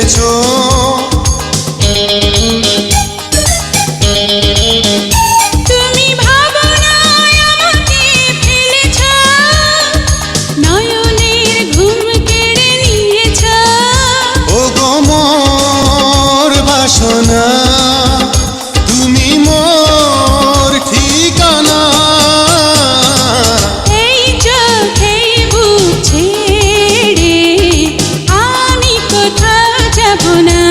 ফেলেছো। তুমি ভাবনায় আমাকে ফেলেছো, নয়নের ঘুম কেড়ে নিয়েছো। ও গো মোর বাসনা, তুমি মোর ঠিকানা। এই চোখেই বুক ছেড়ে আমি কোথাও যাব না।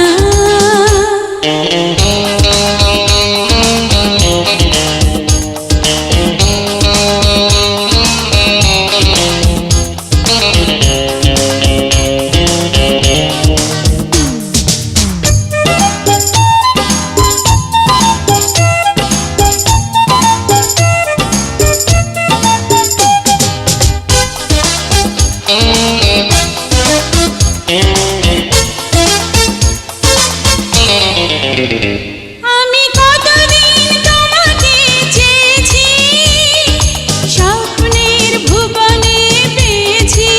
আমি কতদিন তোমাকে চেয়েছি, স্বপ্নের ভুবনে পেয়েছি।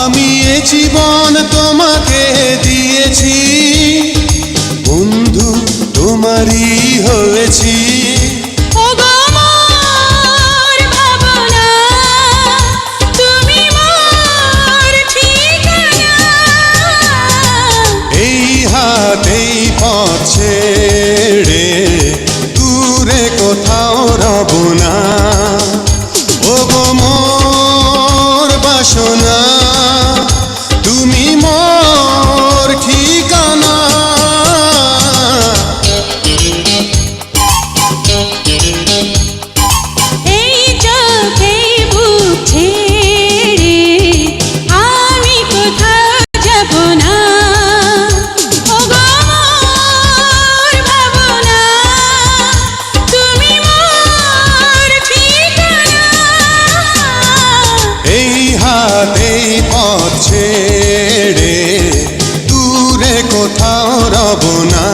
আমি এ জীবন তোমাকে দিয়েছি, বন্ধু তোমারই হয়েছি। ও গো মোর ভাবনা, তুমি মোর ঠিকানা। এই হাতেই পথ ছেড়ে দূরে কোথাও রব না। ও গো মোর বাসনা, তুমি মোর ঠিকানা। এই চোখেই বুক ছেড়ে আমি কোথাও যাব না। ও গো মোর ভাবনা, তুমি মোর ঠিকানা। এই হাতেই পথ ছেড়ে দূরে কোথাও রব না।